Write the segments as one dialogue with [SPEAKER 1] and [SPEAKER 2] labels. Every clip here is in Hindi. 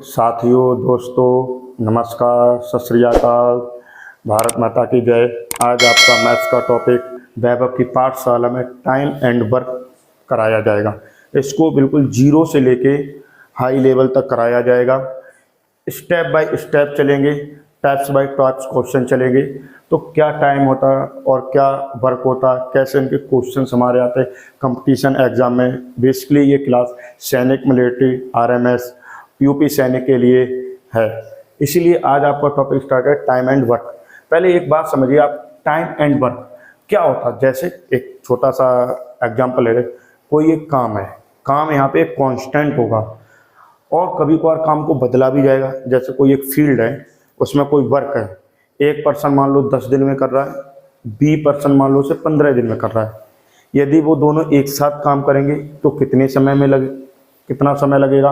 [SPEAKER 1] साथियों, दोस्तों, नमस्कार, सत श्री अकाल, भारत माता की जय। आज आपका मैथ्स का टॉपिक वैभव की पाठशाला में टाइम एंड वर्क कराया जाएगा। इसको बिल्कुल जीरो से लेके हाई लेवल तक कराया जाएगा। स्टेप बाय स्टेप चलेंगे, टाइप्स बाय टाइप्स क्वेश्चन चलेंगे। तो क्या टाइम होता है और क्या वर्क होता है, कैसे इनके क्वेश्चन हमारे आते हैं कंपटीशन एग्जाम में। बेसिकली ये क्लास सैनिक, मिलिट्री, आरएमएस, यूपी सैनिक के लिए है। इसीलिए आज आपका टॉपिक स्टार्ट है टाइम एंड वर्क। पहले एक बात समझिए आप, टाइम एंड वर्क क्या होता है। जैसे एक छोटा सा एग्जांपल ले रहे, कोई एक काम है, काम यहाँ पे कांस्टेंट होगा और कभी कभार काम को बदला भी जाएगा। जैसे कोई एक फील्ड है, उसमें कोई वर्क है, एक पर्सन मान लो 10 दिन में कर रहा है, बी पर्सन मान लो उसे 15 दिन में कर रहा है। यदि वो दोनों एक साथ काम करेंगे तो कितना समय लगेगा,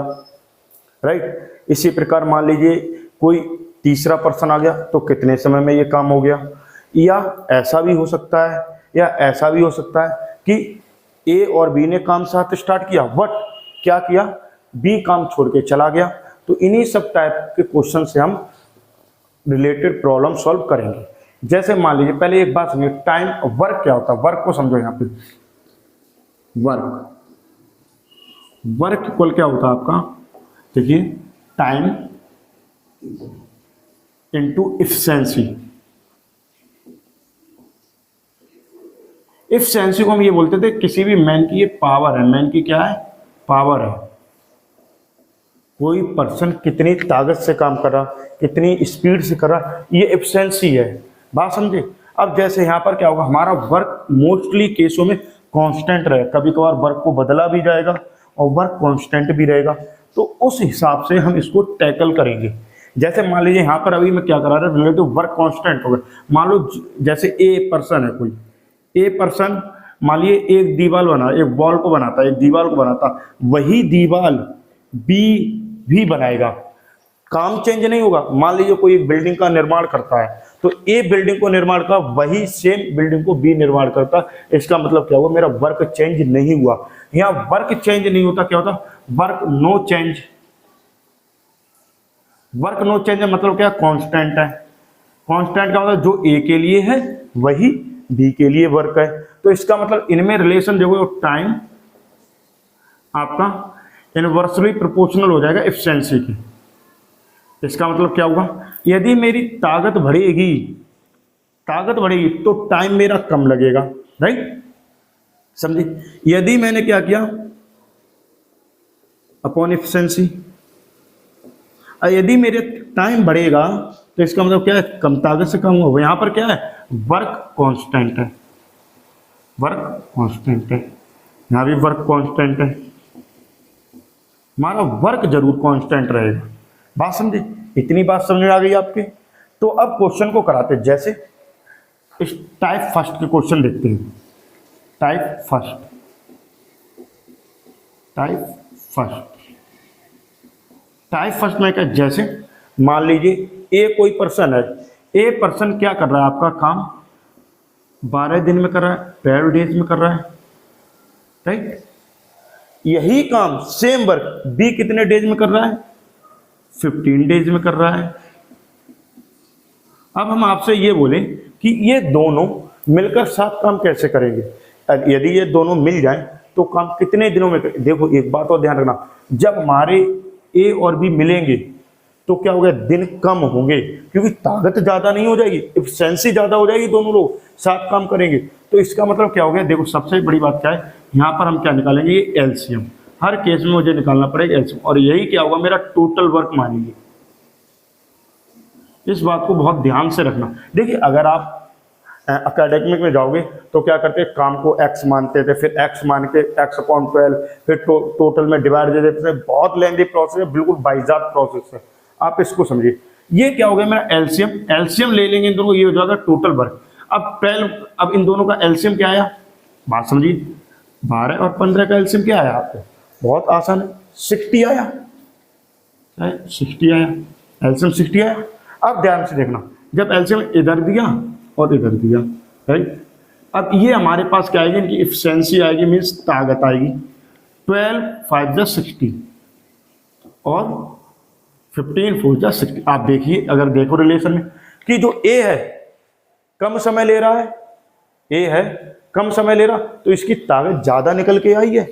[SPEAKER 1] राइट। इसी प्रकार मान लीजिए कोई तीसरा पर्सन आ गया तो कितने समय में ये काम हो गया। या ऐसा भी हो सकता है, या ऐसा भी हो सकता है कि ए और बी ने काम साथ स्टार्ट किया, बट क्या किया, बी काम छोड़ के चला गया। तो इन्हीं सब टाइप के क्वेश्चन से हम रिलेटेड प्रॉब्लम सॉल्व करेंगे। जैसे मान लीजिए, पहले एक बात समझिए, टाइम वर्क क्या होता है। वर्क को समझो। यहाँ पे वर्क इक्वल क्या होता है आपका, देखिए, टाइम इंटू इफिशिएंसी। इफिशिएंसी को हम ये बोलते थे, किसी भी मैन की ये पावर है। मैन की क्या है, पावर है। कोई पर्सन कितनी ताकत से काम कर रहा, कितनी स्पीड से कर रहा, ये एफिशिएंसी है। बात समझे। अब जैसे यहाँ पर क्या होगा, हमारा वर्क मोस्टली केसों में कांस्टेंट रहेगा। कभी कभार वर्क को बदला भी जाएगा और वर्क कांस्टेंट भी रहेगा। तो उस हिसाब से हम इसको टैकल करेंगे। जैसे मान लीजिए यहाँ पर अभी मैं क्या करा रहा, रिलेटिव वर्क कांस्टेंट होगा। मान लो जैसे ए पर्सन है, कोई ए पर्सन मान लीजिए एक दीवार बना, एक बॉल को बनाता है, एक दीवार को बनाता, वही दीवार बी भी बनाएगा, काम चेंज नहीं होगा। मान लीजिए कोई एक बिल्डिंग का निर्माण करता है, तो ए बिल्डिंग को निर्माण का वही सेम बिल्डिंग को बी निर्माण करता है। इसका मतलब क्या हुआ, मेरा वर्क चेंज नहीं हुआ। यहाँ वर्क चेंज नहीं होता, क्या होता, work no change. Work no change मतलब क्या, कांस्टेंट है। कांस्टेंट का मतलब जो ए के लिए है वही बी के लिए वर्क है। तो इसका मतलब इनमें रिलेशन जो है टाइम आपका इनवर्सली प्रोपोर्शनल हो जाएगा एफिशिएंसी की। इसका मतलब क्या होगा, यदि मेरी ताकत बढ़ेगी तो टाइम मेरा कम लगेगा, राइट, समझे। यदि मैंने क्या किया, अपॉन एफिशिएंसी, यदि मेरे टाइम बढ़ेगा तो इसका मतलब क्या है, कम ताकत से कम होगा। यहां पर क्या है, वर्क कांस्टेंट है, वर्क कांस्टेंट है। यहां भी वर्क कांस्टेंट है, हमारा वर्क जरूर कांस्टेंट रहेगा। बात समझे, इतनी बात समझ में आ गई आपके। तो अब क्वेश्चन को कराते हैं। जैसे इस टाइप फर्स्ट के क्वेश्चन देखते हैं। टाइप फर्स्ट में क्या, जैसे मान लीजिए ए कोई पर्सन है, ए पर्सन क्या कर रहा है, आपका काम 12 दिन में कर रहा है, 12 डेज में कर रहा है, राइट। यही काम सेम वर्क बी कितने डेज में कर रहा है, 15 डेज में कर रहा है। अब हम आपसे ये बोलें कि ये दोनों मिलकर साथ काम कैसे करेंगे। यदि ये दोनों मिल जाएं तो काम कितने दिनों में करें। देखो एक बात और ध्यान रखना, जब हमारे ए और बी मिलेंगे तो क्या होगा, दिन कम होंगे, क्योंकि ताकत ज्यादा नहीं हो जाएगी, एफिशिएंसी ज्यादा हो जाएगी। दोनों लोग साथ काम करेंगे तो इसका मतलब क्या हो गया। देखो सबसे बड़ी बात क्या है, यहाँ पर हम क्या निकालेंगे, ये एलसीएम। हर केस में मुझे निकालना पड़ेगा एलसीएम, और यही क्या होगा, मेरा टोटल वर्क मानेंगे। इस बात को बहुत ध्यान से रखना। देखिए अगर आप एकेडमिक में जाओगे तो क्या करते हैं, काम को एक्स मानते थे, फिर एक्स मान के एक्स अपॉन 12, फिर टोटल में डिवाइड दे देते थे। बहुत लेंथी प्रोसेस है, बिल्कुल बाइजात प्रोसेस है। आप इसको समझिए, ये क्या हो गया मेरा एलसीएम ले लेंगे इन दोनों, ये हो जाएगा टोटल वर्क। अब इन दोनों का एलसीएम क्या आया, बात समझिए। 12 और 15 का एलसीएम क्या आया आपको, बहुत आसान है, 60 आया, 60 आया, एलसीएम 60 आया। अब ध्यान से देखना, जब एलसीएम इधर दिया और इधर दिया, राइट। अब ये हमारे पास क्या आएगी, इनकी एफिशिएंसी आएगी, मीन्स ताकत आएगी। 12 5 60 और 15 4 जा 60। आप देखिए, अगर देखो रिलेशन में कि जो ए है कम समय ले रहा है, ए है कम समय ले रहा, तो इसकी ताकत ज्यादा निकल के आई है।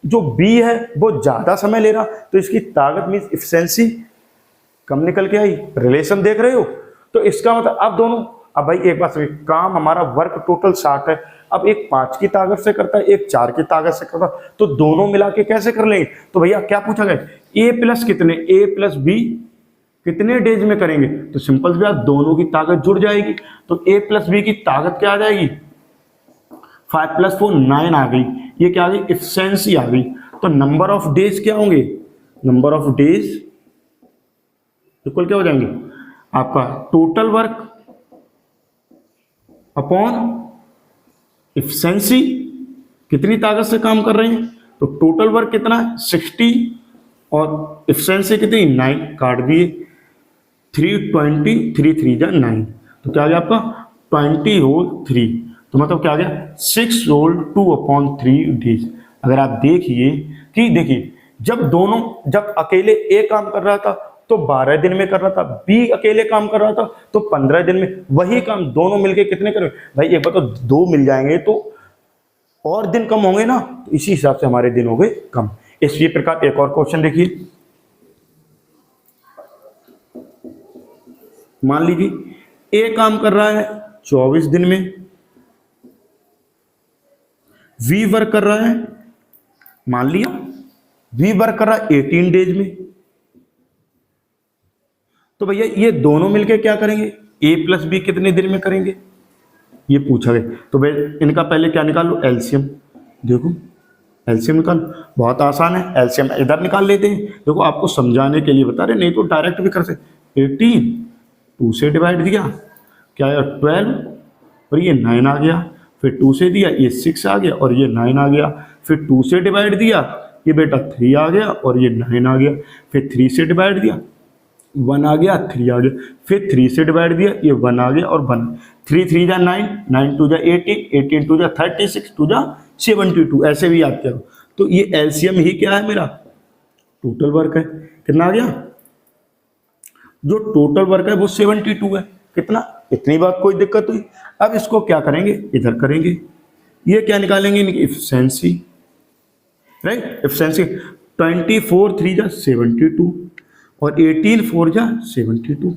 [SPEAKER 1] जो बी है वो ज्यादा समय ले रहा, तो इसकी ताकत मीन्स इफिशिएंसी कम निकल के आई। रिलेशन देख रहे हो? तो इसका मतलब अब दोनों, अब भाई एक बात समझिए, काम हमारा वर्क टोटल 60 है, अब एक 5 की ताकत से करता है, एक 4 की ताकत से करता है, तो दोनों मिला के कैसे कर लेंगे? तो भैया क्या पूछा गया, ए प्लस कितने, ए प्लस बी कितने डेज में करेंगे? तो सिंपल सी बात, दोनों की ताकत जुड़ जाएगी, तो ए प्लस बी की ताकत क्या आ जाएगी, 5 + 4 9 आ गई। ये क्या आ गई, एफिशिएंसी आ गई। तो नंबर ऑफ डेज क्या होंगे, नंबर ऑफ डेज इक्वल क्या हो जाएंगे, आपका टोटल वर्क अपॉन एफिशिएंसी, कितनी ताकत से काम कर रहे हैं, तो टोटल वर्क कितना है 60 और एफिशिएंसी कितनी 9, काट दिए 320, 3 3 जा 9, तो क्या आ गया आपका 20 होल 3, तो मतलब क्या आ गया 6 होल 2/3 डेज। अगर आप देखिए कि देखिए जब अकेले ए काम कर रहा था तो 12 दिन में कर रहा था, बी अकेले काम कर रहा था तो 15 दिन में, वही काम दोनों मिलके कितने करें भाई, एक बार तो 2 मिल जाएंगे तो और दिन कम होंगे ना, तो इसी हिसाब से हमारे दिन हो गए कम। इसी प्रकार एक और क्वेश्चन देखिए, मान लीजिए ए काम कर रहा है 24 दिन में, वी वर्क कर रहा है, मान लिया वी वर्क कर रहा है 18 डेज में, तो भैया ये दोनों मिलके क्या करेंगे, ए प्लस बी कितने दिन में करेंगे, ये पूछा गया। तो भाई इनका पहले क्या निकाल लो, एलसीएम। देखो एलसीएम निकाल, बहुत आसान है, एलसीएम इधर निकाल लेते हैं। देखो आपको समझाने के लिए बता रहे, नहीं तो डायरेक्ट भी कर सकते। 18 2 से डिवाइड दिया, क्या आया 12, और ये 9 आ गया, फिर 2 से दिया ये 6 आ गया और ये 9 आ गया, फिर 2 से डिवाइड दिया ये बेटा 3 आ गया और ये 9 आ गया, फिर 3 से डिवाइड दिया 1 आ गया 3 आ गया, फिर 3 से डिवाइड दिया ये 1 आ गया और 1, 3 3 जा 9, 9 2 जा 18, 18 2 जा 36, 2 जा 72, ऐसे भी याद करो। तो ये एलसीएम ही क्या है मेरा, टोटल वर्क है, कितना आ गया, जो टोटल वर्क है वो 72 है, कितना, इतनी बात कोई दिक्कत हुई। अब इसको क्या करेंगे, इधर करेंगे, ये क्या निकालेंगे, इनकी एफिशिएंसी, राइट, एफिशिएंसी 24 3 जा 72 और 18 4 जा 72,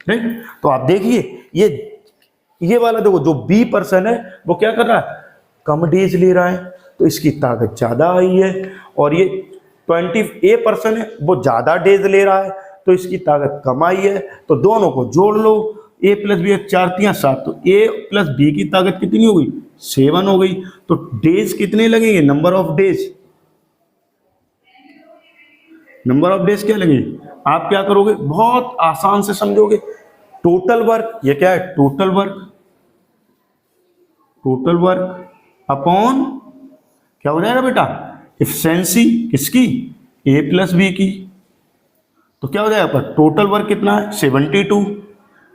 [SPEAKER 1] राइट। तो आप देखिए ये वाला देखो, जो बी पर्सन है वो क्या कर रहा है, कम डेज ले रहा है, तो इसकी ताकत ज्यादा आई है, और ये 20 ए पर्सन है वो ज्यादा डेज ले रहा है तो इसकी ताकत कम आई है। तो दोनों को जोड़ लो, ए प्लस बी 4 3 7, तो ए प्लस बी की ताकत कितनी हो गई 7 हो गई। तो डेज कितने लगेंगे, number of days, number of days क्या लगेंगे, आप क्या करोगे, बहुत आसान से समझोगे, टोटल वर्क, ये क्या है total work, total work upon क्या हो जाएगा बेटा, एफिशिएंसी किसकी, ए प्लस बी की, तो क्या हो जाएगा आपका टोटल वर्क कितना है 72,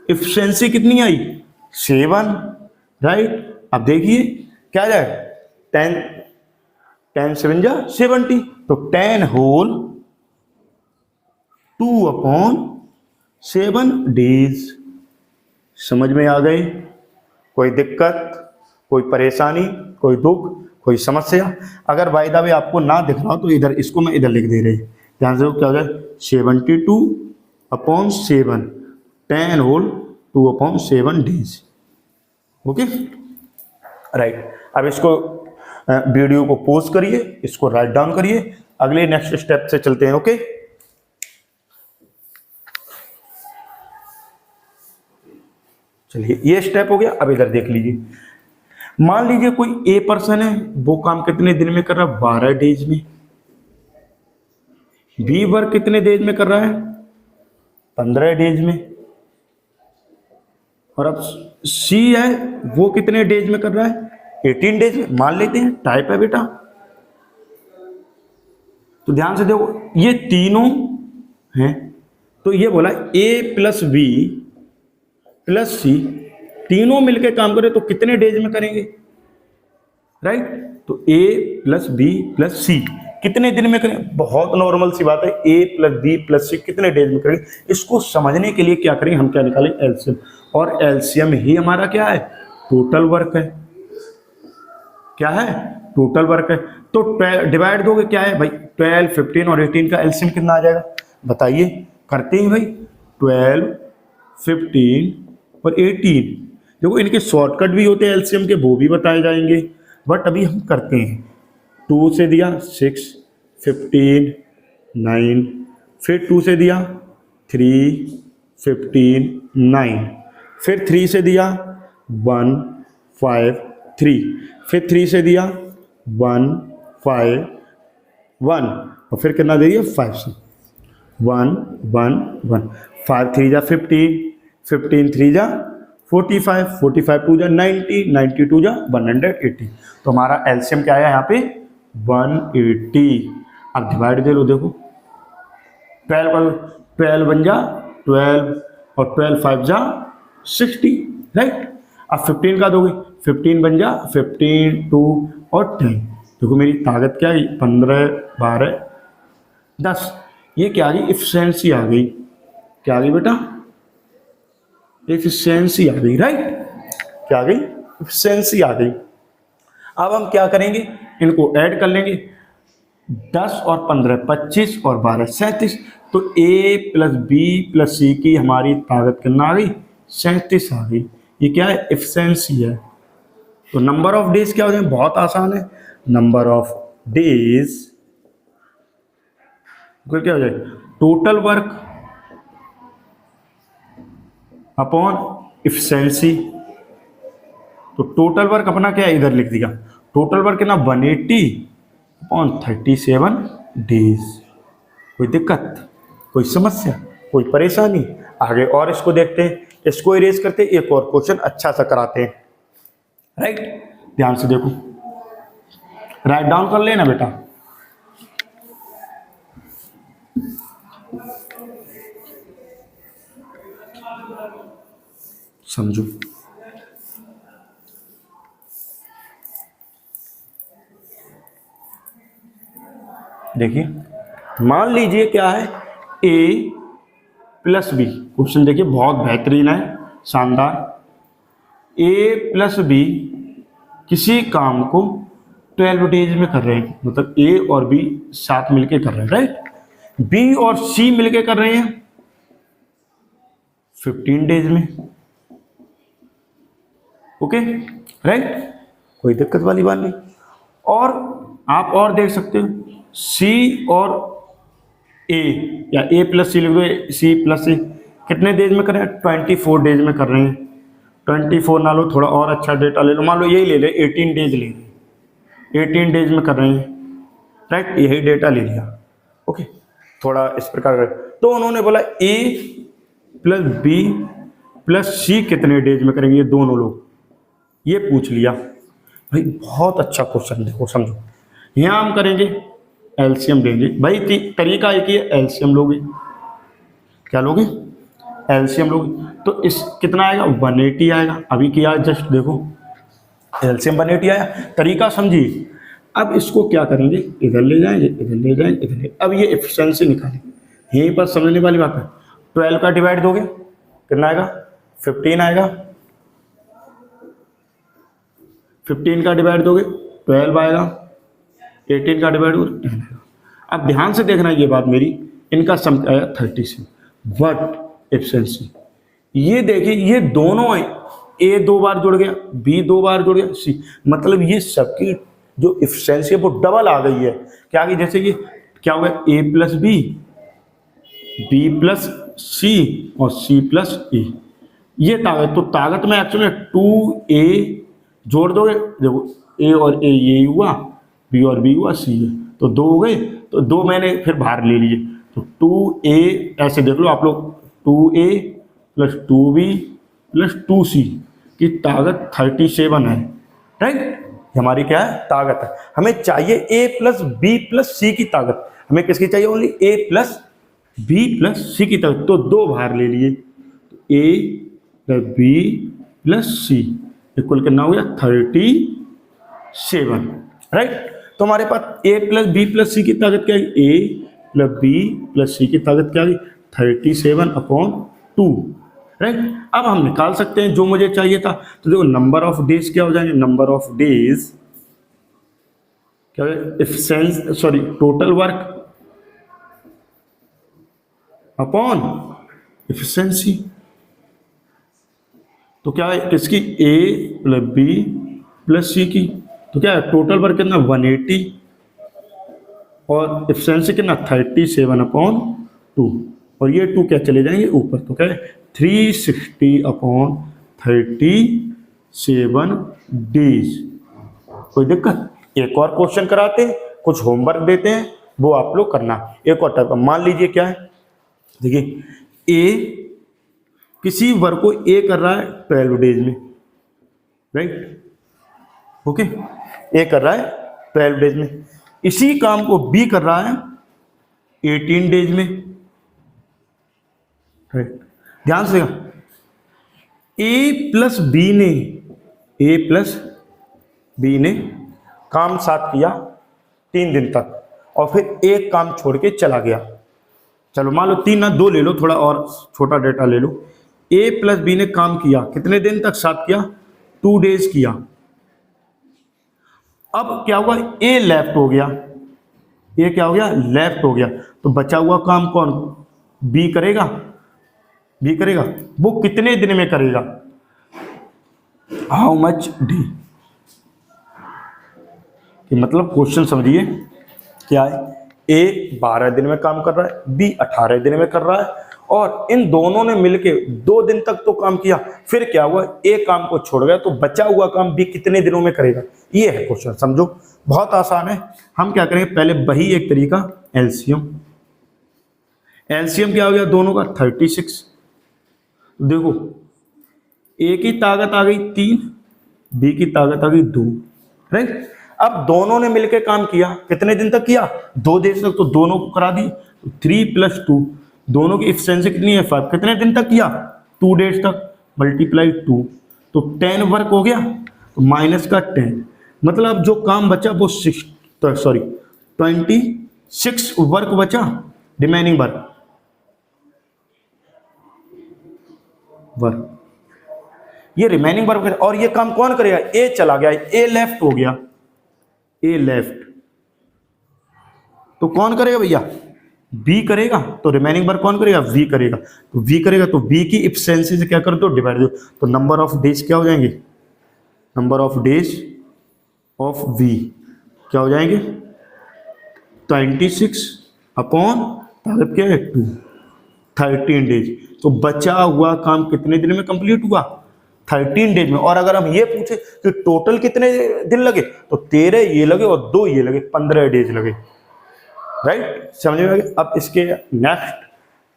[SPEAKER 1] एफिशिएंसी कितनी आई 7, राइट। अब देखिए क्या आ जाएगा 10 7 जा 70, तो 10 होल 2/7 डेज। समझ में आ गए, कोई दिक्कत, कोई परेशानी, कोई दुख, कोई समस्या? अगर बाय द वे आपको ना दिख रहा हो तो इधर इसको मैं इधर लिख दे रही, ध्यान से, क्या हो जाए 72/7, 10 होल 2/7 डेज, ओके, राइट। अब इसको वीडियो को पॉज करिए, इसको राइट डाउन करिए, अगले नेक्स्ट स्टेप से चलते हैं, ओके। चलिए ये स्टेप हो गया। अब इधर देख लीजिए, मान लीजिए कोई ए पर्सन है, वो काम कितने दिन में कर रहा है 12 डेज में, बी वर्क कितने डेज में कर रहा है 15 डेज में, और अब सी है वो कितने डेज में कर रहा है 18 डेज में, मान लेते हैं, टाइप है बेटा। तो ध्यान से देखो ये तीनों हैं, तो ये बोला ए प्लस बी प्लस सी तीनों मिलकर काम करें तो कितने डेज में करेंगे, राइट। तो ए प्लस बी प्लस सी कितने दिन में करें? बहुत नॉर्मल सी बात है, ए प्लस बी प्लस सी कितने डेज में करेंगे। इसको समझने के लिए क्या करेंगे, हम क्या निकालेंगे, एलसीएम। और एलसीएम ही हमारा क्या है, टोटल वर्क है। क्या है, टोटल वर्क है। तो 12 डिवाइड दोगे क्या है भाई, 12, 15 और 18 का एलसीएम कितना आ जाएगा बताइए, करते हैं भाई। 12, 15 और 18, देखो इनके शॉर्टकट भी होते हैं एलसीएम के, वो भी बताए जाएंगे, बट अभी हम करते हैं। 2 से दिया 6, 15, 9, फिर 2 से दिया 3, 15, 9, फिर 3 से दिया 1, 5, 3, फिर 3 से दिया 1, 5, 1, और फिर कितना दे दिया 5 से 1, 1, 1, 5 3 जा 15, 15 3 जा 45, 45 2 जा 90, 90 2 जा 180। तो हमारा एलसीएम क्या आया यहाँ पे 180। अब डिवाइड दे लो, देखो 12 बन जा 12 और 12 5 जा 60, राइट। अब 15 का दोगे, 15 बन जा 15 2 और 10, देखो मेरी ताकत क्या है 15 12 10, ये क्या आ गई, इफिशिएंसी आ गई। क्या आ गई बेटा, इफिशिएंसी आ गई, राइट। क्या आ गई, इफिशिएंसी आ गई। अब हम क्या करेंगे, इनको ऐड कर लेंगे, 10 और 15 25 और 12 37। तो ए प्लस बी प्लस सी की हमारी ताकत कितना आ गई, 37 आ गई। ये क्या है, इफिशिएंसी है। तो नंबर ऑफ डेज क्या हो जाए, बहुत आसान है, नंबर ऑफ डेज क्या हो जाए, टोटल वर्क अपॉन इफिशिएंसी। तो टोटल वर्क अपना क्या है, इधर लिख दिया, टोटल वर्क कितना 180 अपॉन 37 डेज। कोई दिक्कत, कोई समस्या, कोई परेशानी? आगे और इसको देखते हैं, इसको इरेज करते हैं, एक और क्वेश्चन अच्छा सा कराते हैं, राइट। ध्यान से देखो, राइट डाउन कर लेना बेटा। समझो, देखिए मान लीजिए क्या है, ए प्लस बी, क्वेश्चन देखिए बहुत बेहतरीन है, शानदार। ए प्लस बी किसी काम को 12 डेज में कर रहे हैं, मतलब ए और बी साथ मिलके कर रहे हैं, राइट। बी और सी मिलके कर रहे हैं 15 डेज में, ओके, राइट। कोई दिक्कत वाली बात नहीं। और आप और देख सकते हो, सी और ए, या ए प्लस सी लिख दो, सी प्लस सी कितने डेज में कर रहे हैं, 24 डेज में कर रहे हैं। 24 ना लो, थोड़ा और अच्छा डेटा ले लो, मान लो यही ले ले, 18 डेज ले लें, 18 डेज में कर रहे हैं, राइट। यही डेटा ले लिया, ओके। थोड़ा इस प्रकार तो उन्होंने बोला ए प्लस बी प्लस सी कितने डेज में करेंगे, ये दोनों लोग, ये पूछ लिया भाई। बहुत अच्छा क्वेश्चन, देखो समझो, यहाँ हम करेंगे एलसीएम लेंगे भाई, तरीका एक ही है, एलसीएम लोगे, क्या लोगे, एलसीएम लोगे। तो इस कितना आएगा, 180 आएगा। अभी किया जस्ट देखो, एलसीएम 180 आया, तरीका समझिए। अब इसको क्या करेंगे, इधर ले जाएंगे, इधर ले जाएंगे, इधर ले, अब ये एफिशिएंसी निकालेंगे, यहीं पर समझने वाली बात है। 12 का डिवाइड दोगे कितना आएगा, 15 आएगा। 15 का डिवाइड दोगे 12 आएगा। 18 का डिवाइड दोगे 10 आएगा। अब ध्यान से देखना ये बात मेरी, इनका सम आया 30 वट एफिशिएंसी। ये देखिए, ये दोनों है, ए 2 बार जुड़ गया, बी 2 बार जुड़ गया, सी, मतलब ये सबकी जो एफिशिएंसी है वो डबल आ गई है। क्या आ गई, जैसे कि क्या हो गया, ए प्लस बी प्लस सी और सी प्लस ए, ये ताकत। तो ताकत में एक्चुअली 2a जोड़ दोगे, देखो ए और ए ये हुआ, बी और बी हुआ, सी है, तो 2 हो गए, तो 2 मैंने फिर बाहर ले लिए, तो 2a ऐसे देख लो आप लोग, 2a plus 2b plus 2c की ताकत 37 है, राइट। हमारी क्या है, ताकत है। हमें चाहिए a plus b plus c की ताकत, हमें किसकी चाहिए, only a plus b plus c की ताकत, तो 2 बाहर ले लिए, तो a plus b plus c equal कितना हो गया 37, राइट। तो हमारे पास a plus b plus c की ताकत क्या है, a plus b plus c की ताकत क्या है 37/2, राइट। अब हम निकाल सकते हैं जो मुझे चाहिए था। तो देखो नंबर ऑफ डेज क्या हो जाएंगे, नंबर ऑफ डेज क्या है, efficiency sorry total work upon efficiency. तो क्या है किसकी, ए प्लस बी प्लस सी की, तो क्या है टोटल वर्क कितना 180 और एफिशिएंसी कितना 37/2, और ये 2 क्या चले जाएंगे ऊपर, तो क्या है 360/37 डेज। कोई दिक्कत। एक और क्वेश्चन कराते हैं, कुछ होमवर्क देते हैं, वो आप लोग करना। एक और टाइप का मान लीजिए क्या है, देखिए ए किसी वर्क को ए कर रहा है 12 डेज में, राइट, ओके, ए कर रहा है 12 डेज में। इसी काम को बी कर रहा है 18 डेज में, राइट। ध्यान से ए प्लस बी ने काम साथ किया 3 दिन तक, और फिर एक काम छोड़ के चला गया। चलो मान लो 3 ना 2 ले लो, थोड़ा और छोटा डेटा ले लो। ए प्लस बी ने काम किया कितने दिन तक साथ किया, 2 डेज किया। अब क्या हुआ, ए लेफ्ट हो गया, ये क्या हो गया, लेफ्ट हो गया। तो बचा हुआ काम कौन, बी करेगा, वो कितने दिन में करेगा, हाउ मच डे। मतलब क्वेश्चन समझिए क्या है, ए 12 दिन में काम कर रहा है, बी 18 दिन में कर रहा है, और इन दोनों ने मिलके 2 दिन तक तो काम किया। फिर क्या हुआ, ए काम को छोड़ गया, तो बचा हुआ काम बी कितने दिनों में करेगा, ये है क्वेश्चन। समझो बहुत आसान है। हम क्या करेंगे, पहले वही एक तरीका एलसीएम क्या हो गया दोनों का 36। देखो ए की ताकत आ गई 3, बी की ताकत आ गई 2, राइट। अब दोनों ने मिलकर काम किया, कितने दिन तक किया, 2 दिन तक, तो दोनों को करा दी। 3 + 2, दोनों की एफिशिएंसी कितनी है 5, कितने दिन तक किया, 2 डेज तक, मल्टीप्लाई 2, तो 10 वर्क हो गया, तो माइनस का 10, मतलब जो काम बचा वो 26 वर्क बचा, रिमेनिंग वर्क, ये रिमेनिंग वर्क। और ये काम कौन करेगा, ए चला गया, ए लेफ्ट हो गया, ए लेफ्ट, तो कौन करेगा भैया, बी करेगा। तो रिमेनिंग वर्क कौन करेगा, वी करेगा। तो वी करेगा, तो वी की एफिशिएंसी से क्या कर दो, डिवाइड दो। तो नंबर ऑफ डेज क्या हो जाएंगे, number of days off we क्या हो जाएंगे 26 अपॉन ताकत क्या है 2, 13 डेज। तो बचा हुआ काम कितने दिन में कंप्लीट हुआ, 13 डेज में। और अगर हम ये पूछे कि टोटल कितने दिन लगे, तो 13 ये लगे और 2 ये लगे, 15 डेज लगे, राइट। समझ में आ गया। अब इसके नेक्स्ट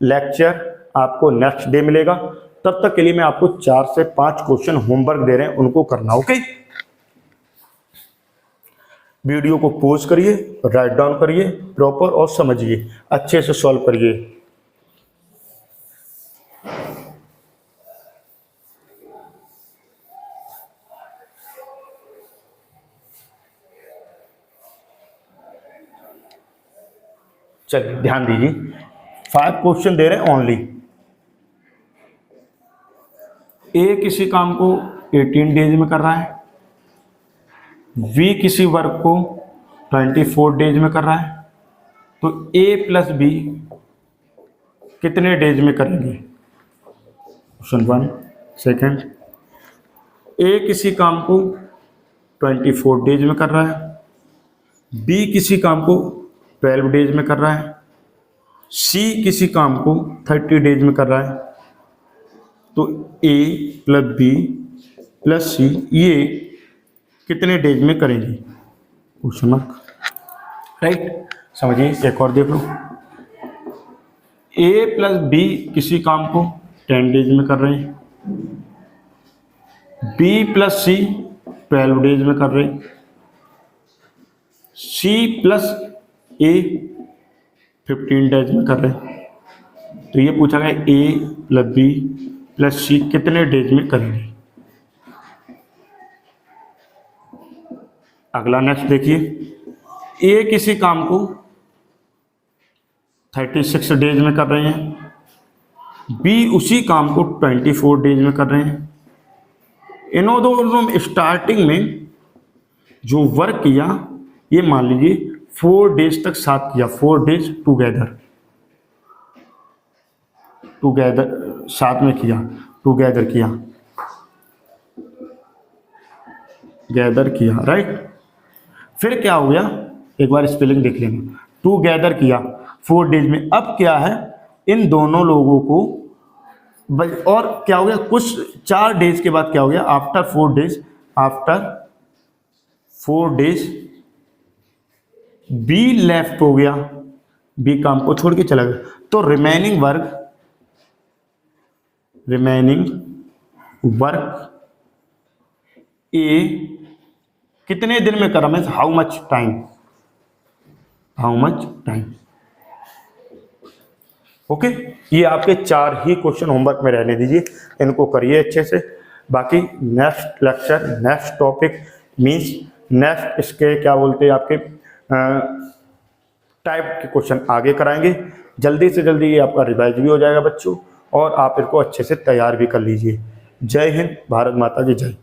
[SPEAKER 1] लेक्चर आपको नेक्स्ट डे मिलेगा। तब तक के लिए मैं आपको 4 से 5 क्वेश्चन होमवर्क दे रहे हैं, उनको करना, ओके। वीडियो को पॉज करिए, राइट डाउन करिए प्रॉपर और समझिए, अच्छे से सॉल्व करिए। चलिए ध्यान दीजिए, 5 क्वेश्चन दे रहे हैं ओनली। ए किसी काम को 18 डेज में कर रहा है, बी किसी वर्क को 24 डेज में कर रहा है, तो ए प्लस बी कितने डेज में करेंगे, क्वेश्चन 1। सेकंड, ए किसी काम को 24 डेज में कर रहा है, बी किसी काम को 12 डेज में कर रहा है, सी किसी काम को 30 डेज में कर रहा है, तो ए प्लस बी प्लस सी ये कितने डेज में करेंगे, क्वेश्चन मार्क, राइट। समझिए, एक और देख लो, ए प्लस बी किसी काम को 10 डेज में कर रहे हैं, बी प्लस सी 12 डेज में कर रहे हैं, सी प्लस ए 15 डेज में कर रहे हैं। तो ये पूछा गया ए प्लस बी प्लस सी कितने डेज में करेंगे। अगला नेक्स्ट देखिए, ए किसी काम को 36 डेज में कर रहे हैं, बी उसी काम को 24 डेज में कर रहे हैं। इन्हों दोनों में स्टार्टिंग में जो वर्क किया, ये मान लीजिए 4 डेज तक साथ किया, 4 डेज टुगेदर साथ में किया, टुगेदर किया, गैदर किया, राइट। फिर क्या हो गया, एक बार स्पेलिंग देख लेंगे, टुगेदर किया 4 डेज में। अब क्या है, इन दोनों लोगों को और क्या हो गया, कुछ 4 डेज के बाद क्या हो गया, आफ्टर 4 डेज बी लेफ्ट हो गया, बी काम को छोड़ के चला गया। तो रिमेनिंग वर्क ए कितने दिन में करा, means how much time. Okay, ये आपके 4 ही क्वेश्चन होमवर्क में रहने दीजिए, इनको करिए अच्छे से। बाकी next lecture, next topic means next इसके क्या बोलते हैं आपके टाइप के क्वेश्चन आगे कराएंगे। जल्दी से जल्दी ये आपका रिवाइज भी हो जाएगा बच्चों, और आप इनको अच्छे से तैयार भी कर लीजिए। जय हिंद, भारत माता की जय।